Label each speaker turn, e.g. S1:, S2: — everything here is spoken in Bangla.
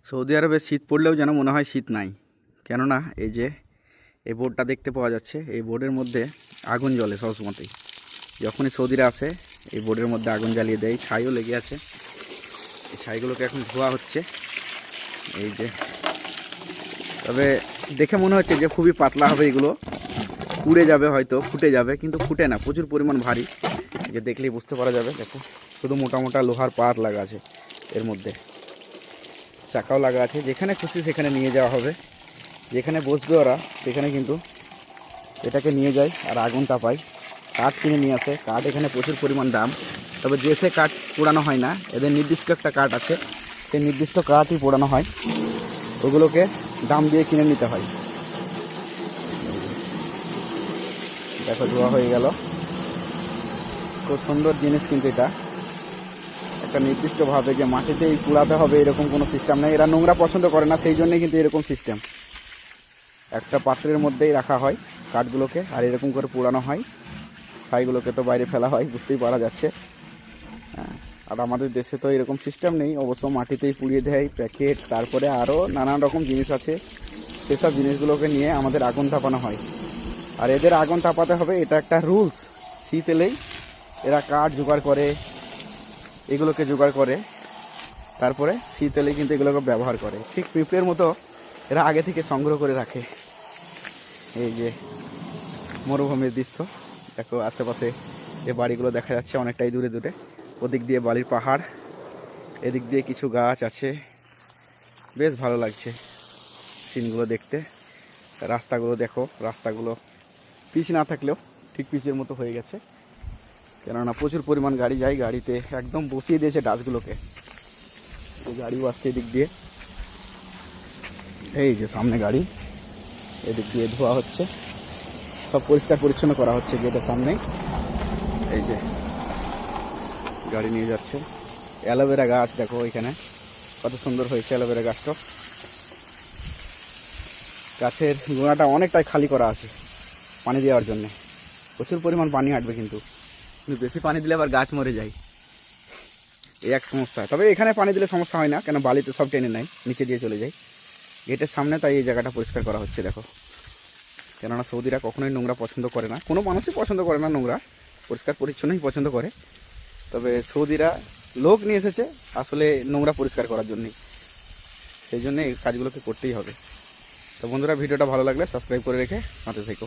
S1: সৌদি আরবে শীত পড়লেও যেন মনে হয় শীত নাই। কেননা এই যে এই বোর্ডটা দেখতে পাওয়া যাচ্ছে, এই বোর্ডের মধ্যে আগুন জ্বলে সবসময়তেই। যখনই সৌদিরা আসে এই বোর্ডের মধ্যে আগুন জ্বালিয়ে দেয়। ছাইও লেগে আছে, এই ছাইগুলোকে এখন ধোয়া হচ্ছে। এই যে, তবে দেখে মনে হচ্ছে যে খুবই পাতলা হবে, এগুলো পুড়ে যাবে, হয়তো ফুটে যাবে, কিন্তু ফুটে না, প্রচুর পরিমাণ ভারী। এই যে দেখলেই বুঝতে পারা যাবে। দেখো, শুধু মোটা মোটা লোহার পাত লাগা আছে, এর মধ্যে চাকাও লাগা আছে। যেখানে খুশি সেখানে নিয়ে যাওয়া হবে, যেখানে বসবে ওরা সেখানে কিন্তু এটাকে নিয়ে যায় আর আগুন তাপায়। কাঠ কিনে নিয়ে আসে, কাঠ এখানে প্রচুর পরিমাণ দাম। তবে যে সে কাঠ পোড়ানো হয় না, এদের নির্দিষ্ট একটা কাঠ আছে, সেই নির্দিষ্ট কাঠই পোড়ানো হয়, ওগুলোকে দাম দিয়ে কিনে নিতে হয়। দেখো ধোয়া হয়ে গেল, খুব সুন্দর জিনিস। কিন্তু এটা একটা নির্দিষ্টভাবে যে মাটিতেই পোড়াতে হবে এরকম কোনো সিস্টেম নেই। এরা নোংরা পছন্দ করে না, সেই জন্যই কিন্তু এরকম সিস্টেম। একটা পাত্রের মধ্যেই রাখা হয় কাঠগুলোকে, আর এরকম করে পোড়ানো হয়। ছাইগুলোকে তো বাইরে ফেলা হয়, বুঝতেই পারা যাচ্ছে। আর আমাদের দেশে তো এরকম সিস্টেম নেই, অবশ্য মাটিতেই পুড়িয়ে দেয় প্যাকেট, তারপরে আরও নানান রকম জিনিস আছে। সেসব জিনিসগুলোকে নিয়ে আমাদের আগুন তাপানো হয়। আর এদের আগুন তাপাতে হবে, এটা একটা রুলস। শীত এলেই এরা কাঠ জোগাড় করে, এগুলোকে জোগাড় করে, তারপরে শীত এলেই কিন্তু এগুলোকে ব্যবহার করে। ঠিক পিঁপড়ের মতো এরা আগে থেকে সংগ্রহ করে রাখে। এই যে মরুভূমির দৃশ্য, দেখো আশেপাশে যে বাড়িগুলো দেখা যাচ্ছে অনেকটাই দূরে দূরে। ওদিক দিয়ে বালির পাহাড়, এদিক দিয়ে কিছু গাছ আছে, বেশ ভালো লাগছে সিনগুলো দেখতে। রাস্তাগুলো দেখো, রাস্তাগুলো পিচ না থাকলেও ঠিক পিচের মতো হয়ে গেছে, কেননা প্রচুর পরিমাণ গাড়ি যায়। গাড়িতে একদম বসিয়ে দিয়েছে ডাস্টগুলোকে, গাড়িও আসছে এদিক দিয়ে। এই যে সামনে গাড়ি, এদিক দিয়ে ধোয়া হচ্ছে, সব পরিষ্কার পরিচ্ছন্ন করা হচ্ছে গেটের সামনেই। এই যে গাড়ি নিয়ে যাচ্ছে। অ্যালোভেরা গাছ দেখো এখানে কত সুন্দর হয়েছে অ্যালোভেরা গাছটা। গাছের গোড়াটা অনেকটাই খালি করা আছে পানি দেওয়ার জন্য। প্রচুর পরিমাণ পানি হাঁটবে, কিন্তু বেশি পানি দিলে আবার গাছ মরে যায়, এই এক সমস্যা। তবে এখানে পানি দিলে সমস্যা হয় না, কেন বালিতে সব টেনে নেয়, নিচে দিয়ে চলে যায় গেটের সামনে। তাই এই জায়গাটা পরিষ্কার করা হচ্ছে দেখো। কেননা সৌদিরা কখনোই নোংরা পছন্দ করে না, কোনো মানুষই পছন্দ করে না নোংরা, পরিষ্কার পরিচ্ছন্নই পছন্দ করে। তবে সৌদিরা লোক নিয়ে এসেছে আসলে নোংরা পরিষ্কার করার জন্যই, সেই জন্য এই কাজগুলোকে করতেই হবে। তো বন্ধুরা, ভিডিওটা ভালো লাগলে সাবস্ক্রাইব করে রেখে সাথে থেকো।